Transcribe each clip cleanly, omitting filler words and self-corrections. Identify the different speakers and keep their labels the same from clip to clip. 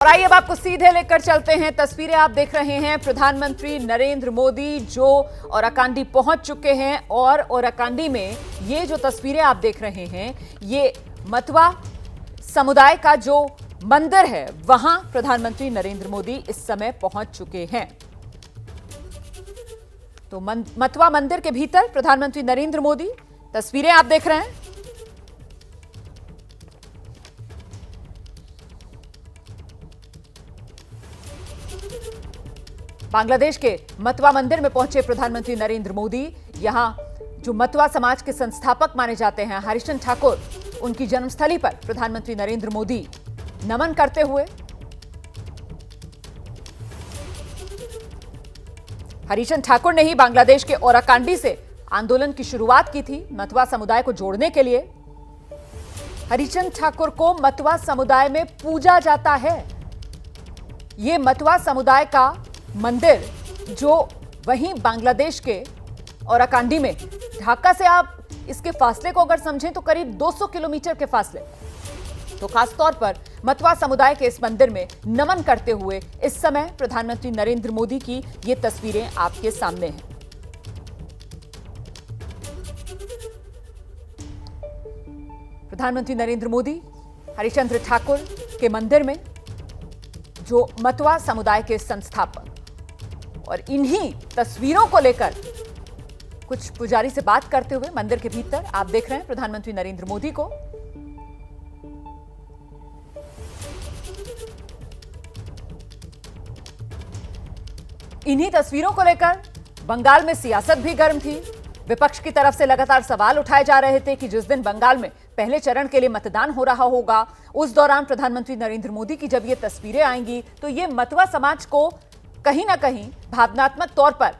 Speaker 1: और आइए अब आपको सीधे लेकर चलते हैं। तस्वीरें आप देख रहे हैं, प्रधानमंत्री नरेंद्र मोदी जो ओराकांडी पहुंच चुके हैं और ओराकांडी में ये जो तस्वीरें आप देख रहे हैं, ये मतवा समुदाय का जो मंदिर है वहां प्रधानमंत्री नरेंद्र मोदी इस समय पहुंच चुके हैं। तो मतवा मंदिर के भीतर प्रधानमंत्री नरेंद्र मोदी, तस्वीरें आप देख रहे हैं। बांग्लादेश के मतवा मंदिर में पहुंचे प्रधानमंत्री नरेंद्र मोदी। यहां जो मतवा समाज के संस्थापक माने जाते हैं हरिचंद ठाकुर, उनकी जन्मस्थली पर प्रधानमंत्री नरेंद्र मोदी नमन करते हुए। हरिचंद ठाकुर ने ही बांग्लादेश के ओराकांडी से आंदोलन की शुरुआत की थी मतवा समुदाय को जोड़ने के लिए। हरिचंद ठाकुर को मतवा समुदाय में पूजा जाता है। यह मतवा समुदाय का मंदिर जो वहीं बांग्लादेश के ओराकांडी में, ढाका से आप इसके फासले को अगर समझें तो करीब 200 किलोमीटर के फासले। तो खासतौर पर मतवा समुदाय के इस मंदिर में नमन करते हुए इस समय प्रधानमंत्री नरेंद्र मोदी की ये तस्वीरें आपके सामने हैं। प्रधानमंत्री नरेंद्र मोदी हरिचंद्र ठाकुर के मंदिर में, जो मतवा समुदाय के संस्थापक, और इन्हीं तस्वीरों को लेकर कुछ पुजारी से बात करते हुए मंदिर के भीतर आप देख रहे हैं प्रधानमंत्री नरेंद्र मोदी को। इन्हीं तस्वीरों को लेकर बंगाल में सियासत भी गर्म थी। विपक्ष की तरफ से लगातार सवाल उठाए जा रहे थे कि जिस दिन बंगाल में पहले चरण के लिए मतदान हो रहा होगा, उस दौरान प्रधानमंत्री नरेंद्र मोदी की जब ये तस्वीरें आएंगी तो ये मतवा समाज को कहीं ना कहीं भावनात्मक तौर पर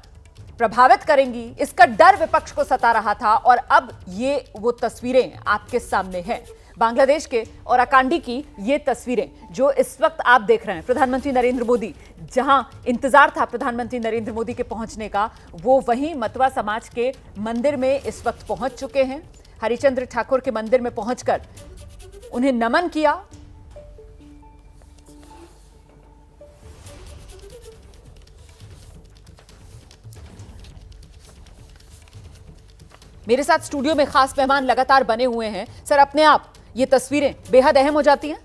Speaker 1: प्रभावित करेंगी। इसका डर विपक्ष को सता रहा था और अब ये वो तस्वीरें आपके सामने हैं। बांग्लादेश के ओराकांडी की ये तस्वीरें जो इस वक्त आप देख रहे हैं, प्रधानमंत्री नरेंद्र मोदी, जहां इंतजार था प्रधानमंत्री नरेंद्र मोदी के पहुंचने का, वो वहीं मतवा समाज के मंदिर में इस वक्त पहुंच चुके हैं। हरिचंद्र ठाकुर के मंदिर में पहुंचकर उन्हें नमन किया। मेरे साथ स्टूडियो में खास मेहमान लगातार बने हुए हैं। सर, अपने आप ये तस्वीरें बेहद अहम हो जाती हैं।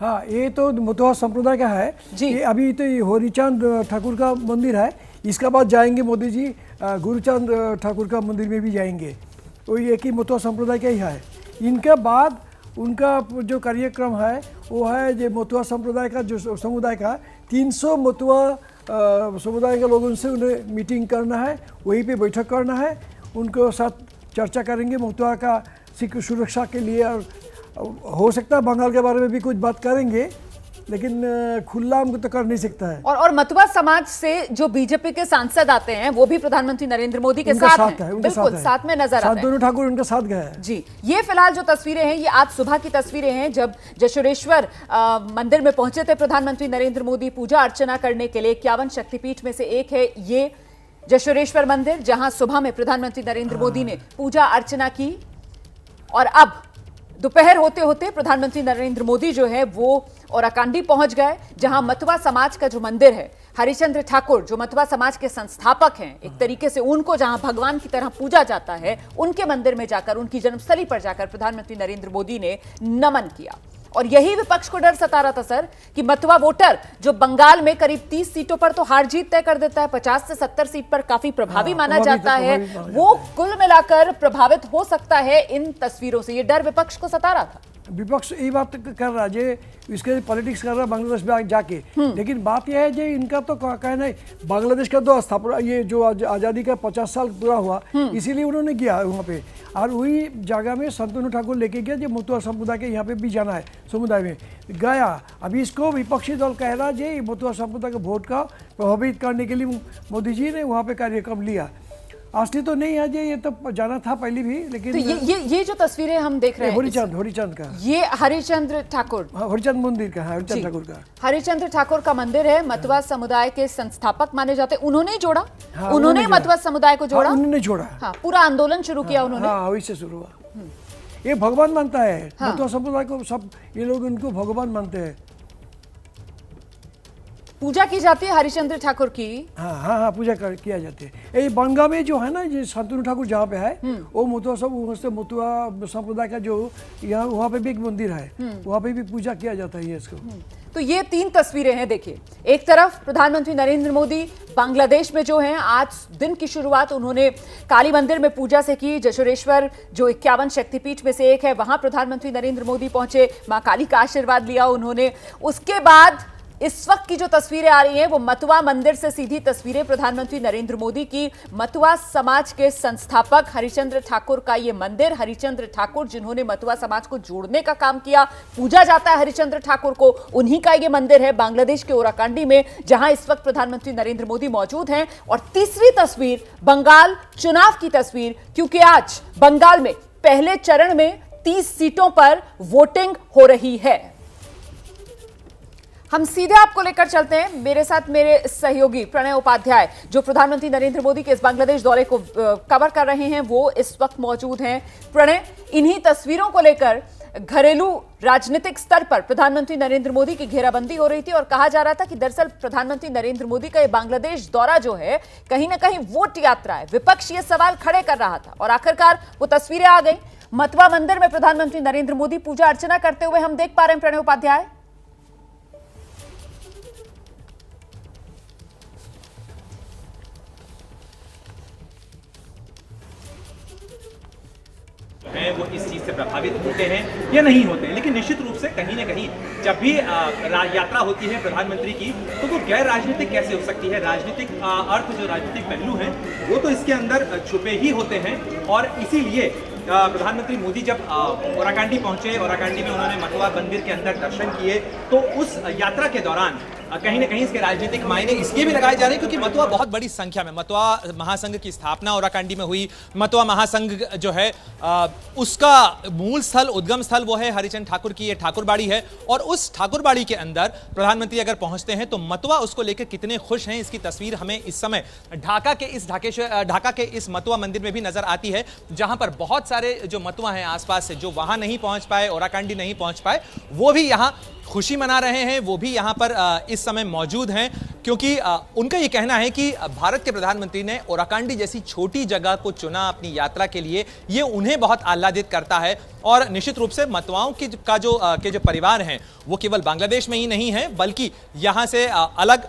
Speaker 2: हाँ, ये तो मतवा संप्रदाय का है जी। ये अभी तो हरिचंद ठाकुर का मंदिर है, इसके बाद जाएंगे मोदी जी गुरुचंद ठाकुर का मंदिर में भी जाएंगे। तो ये कि मतवा संप्रदाय का ही है। इनके बाद उनका जो कार्यक्रम है वो है जो मतवा संप्रदाय का जो समुदाय का 300 मतवा समुदाय के लोगों से उन्हें मीटिंग करना है, वहीं पे बैठक करना है, उनको साथ चर्चा करेंगे मतवा का सुरक्षा के लिए। और हो सकता है बंगाल के बारे में भी कुछ बात करेंगे, लेकिन खुला हम तो कर नहीं सकता है। और
Speaker 1: मतवा समाज से जो बीजेपी के सांसद आते हैं वो भी प्रधानमंत्री नरेंद्र मोदी के साथ हैं। बिल्कुल साथ में नजर आते हैं।
Speaker 2: दोनों ठाकुर उनके साथ गए हैं
Speaker 1: जी। ये फिलहाल जो तस्वीरें हैं, ये आज सुबह की तस्वीरें हैं जब जशोरेश्वर मंदिर में पहुंचे थे प्रधानमंत्री नरेंद्र मोदी पूजा अर्चना करने के लिए। 51 शक्तिपीठ में से एक है ये जशोरेश्वर मंदिर, जहां सुबह में प्रधानमंत्री नरेंद्र मोदी ने पूजा अर्चना की। और अब दोपहर होते होते प्रधानमंत्री नरेंद्र मोदी जो है वो ओराकांडी पहुंच गए, जहां मतवा समाज का जो मंदिर है, हरिचंद्र ठाकुर जो मतवा समाज के संस्थापक हैं, एक तरीके से उनको जहां भगवान की तरह पूजा जाता है, उनके मंदिर में जाकर, उनकी जन्मस्थली पर जाकर प्रधानमंत्री नरेंद्र मोदी ने नमन किया। और यही विपक्ष को डर सता रहा था सर कि मतवा वोटर जो बंगाल में करीब 30 सीटों पर तो हार जीत तय कर देता है, 50 से 70 सीट पर काफी प्रभावी माना जाता है, वो कुल मिलाकर प्रभावित हो सकता है इन तस्वीरों से। ये डर विपक्ष को सता रहा था।
Speaker 2: विपक्ष ये बात कर रहा है, इसके पॉलिटिक्स कर रहा है बांग्लादेश में जाके। लेकिन बात यह है जो इनका तो कहना है बांग्लादेश का तो स्थापना, ये जो आज़ादी का 50 साल पूरा हुआ, इसीलिए उन्होंने किया वहाँ पे। और वही जगह में संतनु ठाकुर लेके गया जो मतवा समुदाय के यहाँ पे भी जाना है, समुदाय में गया। अभी इसको विपक्षी दल कह रहा है जो मतवा समुदाय के वोट का प्रभावित करने के लिए मोदी जी ने वहाँ पे कार्यक्रम लिया। असली तो नहीं है, ये तो जाना था पहले भी। लेकिन
Speaker 1: तो ये जो तस्वीरें हम देख रहे हैं
Speaker 2: हरिचंद का, ये
Speaker 1: हरिचंद्र ठाकुर,
Speaker 2: हरिचंद मंदिर का है, हरिचंद ठाकुर का,
Speaker 1: हरिचंद्र ठाकुर का मंदिर है। मतवा समुदाय के संस्थापक माने जाते, उन्होंने जोड़ा। हाँ, उन्होंने मतवा समुदाय को जोड़ा।
Speaker 2: उन्होंने जोड़ा।
Speaker 1: हाँ, पूरा आंदोलन शुरू किया उन्होंने।
Speaker 2: हाँ, वही से शुरू हुआ। ये भगवान मानता है मतवा समुदाय को, सब ये लोग उनको भगवान मानते हैं।
Speaker 1: पूजा की जाती है हरिश्चंद्र ठाकुर की।
Speaker 2: हाँ हाँ हाँ, पूजा किया जाते हैं। ये बनगा में जो है ना, ये शांतनु ठाकुर जहाँ पे है, वो मुतुआ सब मुतुआ संप्रदाय का जो यहाँ वहाँ पे भी एक मंदिर है, वहाँ पे भी पूजा किया जाता है इसको।
Speaker 1: तो ये 3 तस्वीरें हैं। देखिए, एक तरफ प्रधानमंत्री नरेंद्र मोदी बांग्लादेश में जो हैं, आज दिन की शुरुआत उन्होंने काली मंदिर में पूजा से की। जशोरेश्वर जो 51 शक्तिपीठ में से एक है, वहां प्रधानमंत्री नरेंद्र मोदी पहुंचे, मां काली का आशीर्वाद लिया उन्होंने। उसके बाद इस वक्त की जो तस्वीरें आ रही हैं वो मतुआ मंदिर से सीधी तस्वीरें प्रधानमंत्री नरेंद्र मोदी की। मतुआ समाज के संस्थापक हरिश्चंद्र ठाकुर का ये मंदिर, हरिश्चंद्र ठाकुर जिन्होंने मतुआ समाज को जोड़ने का काम किया, पूजा जाता है हरिश्चंद्र ठाकुर को, उन्हीं का ये मंदिर है बांग्लादेश के ओराकांडी में, जहां इस वक्त प्रधानमंत्री नरेंद्र मोदी मौजूद हैं। और तीसरी तस्वीर बंगाल चुनाव की तस्वीर, क्योंकि आज बंगाल में पहले चरण में 30 सीटों पर वोटिंग हो रही है। हम सीधे आपको लेकर चलते हैं, मेरे साथ मेरे सहयोगी प्रणय उपाध्याय जो प्रधानमंत्री नरेंद्र मोदी के इस बांग्लादेश दौरे को कवर कर रहे हैं, वो इस वक्त मौजूद हैं। प्रणय, इन्हीं तस्वीरों को लेकर घरेलू राजनीतिक स्तर पर प्रधानमंत्री नरेंद्र मोदी की घेराबंदी हो रही थी और कहा जा रहा था कि दरअसल प्रधानमंत्री नरेंद्र मोदी का ये बांग्लादेश दौरा जो है कहीं ना कहीं वोट यात्रा है। विपक्ष ये सवाल खड़े कर रहा था और आखिरकार वो तस्वीरें आ गई। मतुआ मंदिर में प्रधानमंत्री नरेंद्र मोदी पूजा अर्चना करते हुए हम देख पा रहे हैं। प्रणय उपाध्याय,
Speaker 3: हैं वो इस चीज से प्रभावित होते हैं या नहीं होते हैं, लेकिन निश्चित रूप से कहीं ना कहीं जब भी यात्रा होती है प्रधानमंत्री की तो वो गैर राजनीतिक कैसे हो सकती है। राजनीतिक अर्थ, जो राजनीतिक पहलू हैं वो तो इसके अंदर छुपे ही होते हैं। और इसीलिए प्रधानमंत्री मोदी जब ओराकांडी पहुंचे, ओराकांडी में उन्होंने मतुआ मंदिर के अंदर दर्शन किए, तो उस यात्रा के दौरान कहीं ना कहीं इसके राजनीतिक मायने इसलिए भी लगाए जा रहे हैं क्योंकि मतुआ बहुत बड़ी संख्या में, मतुआ महासंघ की स्थापना ओराकांडी में हुई। मतुआ महासंघ जो है उसका मूल स्थल, उद्गम स्थल वो है हरिचंद ठाकुर की ये ठाकुरबाड़ी है। और उस ठाकुरबाड़ी के अंदर प्रधानमंत्री अगर पहुंचते हैं तो मतुआ उसको लेकर कितने खुश हैं, इसकी तस्वीर हमें इस समय ढाका के इस मतुआ मंदिर में भी नजर आती है, जहां पर बहुत सारे जो मतुआ हैं आसपास से, जो वहां नहीं पहुंच पाए, ओराकांडी नहीं पहुंच पाए, वो भी यहां खुशी मना रहे हैं, वो भी यहां पर इस समय मौजूद हैं। क्योंकि उनका ये कहना है कि भारत के प्रधानमंत्री ने ओराकांडी जैसी छोटी जगह को चुना अपनी यात्रा के लिए, ये उन्हें बहुत आह्लादित करता है। और निश्चित रूप से मतुआओं के जो परिवार हैं वो केवल बांग्लादेश में ही नहीं है, बल्कि यहां से अलग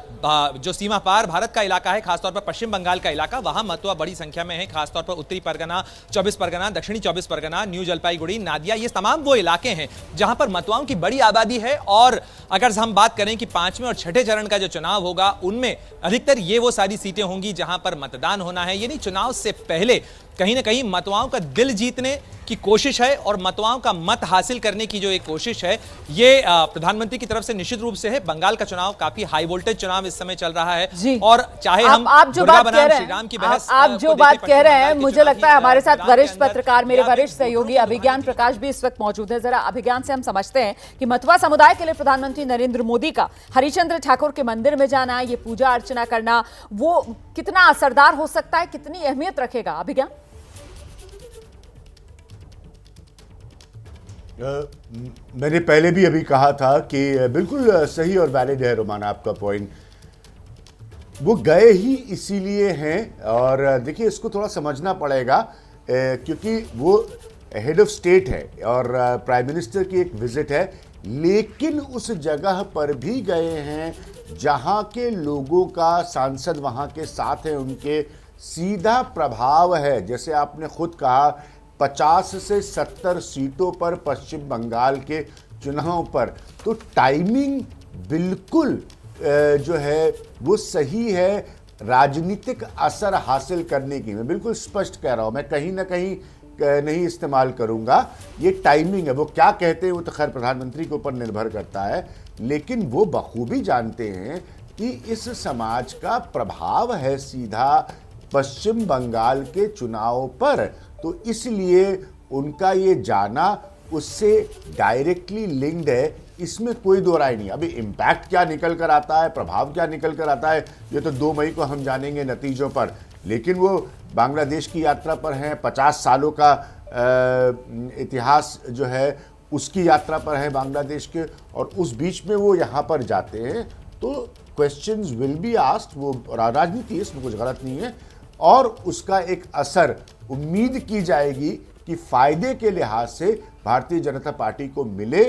Speaker 3: जो सीमा पार भारत का इलाका है, खासतौर पर पश्चिम बंगाल का इलाका, वहां मतुआ बड़ी संख्या में है। खासतौर पर उत्तरी परगना, 24 परगना, दक्षिणी 24 परगना, न्यू जलपाईगुड़ी, नादिया, ये तमाम वो इलाके हैं जहां पर मतुआओं की बड़ी आबादी है। और अगर हम बात करें कि 5वें और 6ठे चरण का जो चुनाव होगा, उनमें अधिकतर ये वो सारी सीटें होंगी जहां पर मतदान होना है। यानी चुनाव से पहले कहीं ना कहीं मतुआओं का दिल जीतने की कोशिश है और मतुआओं का मत हासिल करने की जो एक कोशिश है, ये प्रधानमंत्री की तरफ से निश्चित रूप से है। बंगाल का चुनाव काफी हाई वोल्टेज चुनाव इस समय चल रहा है। और चाहे हम
Speaker 1: आप जो बात कह रहे हैं, मुझे लगता है हमारे साथ वरिष्ठ पत्रकार, मेरे वरिष्ठ सहयोगी अभिज्ञान प्रकाश भी इस वक्त मौजूद है। जरा अभिज्ञान से हम समझते हैं कि मतुआ समुदाय के लिए प्रधानमंत्री नरेंद्र मोदी का हरिश्चंद्र ठाकुर के मंदिर में जाना, ये पूजा अर्चना करना, वो कितना असरदार हो सकता है, कितनी अहमियत रखेगा? अभिज्ञान,
Speaker 4: मैंने पहले भी अभी कहा था कि बिल्कुल सही और वैलिड है रोमाना आपका पॉइंट। वो गए ही इसीलिए हैं। और देखिए, इसको थोड़ा समझना पड़ेगा क्योंकि वो हेड ऑफ स्टेट है और प्राइम मिनिस्टर की एक विजिट है, लेकिन उस जगह पर भी गए हैं जहां के लोगों का, सांसद वहां के साथ हैं, उनके सीधा प्रभाव है। जैसे आपने खुद कहा, 50 से 70 सीटों पर पश्चिम बंगाल के चुनाव पर, तो टाइमिंग बिल्कुल जो है वो सही है राजनीतिक असर हासिल करने की। मैं बिल्कुल स्पष्ट कह रहा हूँ, मैं कहीं ना कहीं नहीं इस्तेमाल करूँगा, ये टाइमिंग है। वो क्या कहते हैं वो तो खैर प्रधानमंत्री के ऊपर निर्भर करता है, लेकिन वो बखूबी जानते हैं कि इस समाज का प्रभाव है सीधा पश्चिम बंगाल के चुनाव पर, तो इसलिए उनका ये जाना उससे डायरेक्टली लिंक्ड है, इसमें कोई दो राय नहीं। अभी इम्पैक्ट क्या निकल कर आता है, प्रभाव क्या निकल कर आता है, ये तो 2 मई को हम जानेंगे नतीजों पर। लेकिन वो बांग्लादेश की यात्रा पर हैं, 50 सालों का इतिहास जो है उसकी यात्रा पर है बांग्लादेश के, और उस बीच में वो यहाँ पर जाते हैं, तो क्वेश्चंस विल बी आस्क्ड, वो राजनीति है, इसमें कुछ गलत नहीं है, और उसका एक असर उम्मीद की जाएगी कि फायदे के लिहाज से भारतीय जनता पार्टी को मिले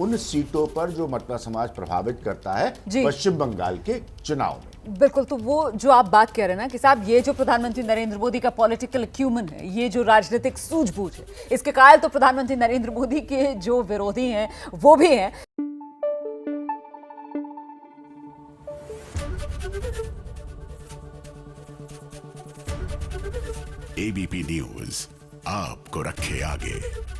Speaker 4: उन सीटों पर जो मतदाता समाज प्रभावित करता है पश्चिम बंगाल के चुनाव में।
Speaker 1: बिल्कुल, तो वो जो आप बात कह रहे हैं ना कि साहब ये जो प्रधानमंत्री नरेंद्र मोदी का पॉलिटिकल एक्यूमन है, ये जो राजनीतिक सूझबूझ है, इसके कायल तो प्रधानमंत्री नरेंद्र मोदी के जो विरोधी हैं वो भी हैं।
Speaker 5: एबीपी न्यूज आपको रखे आगे।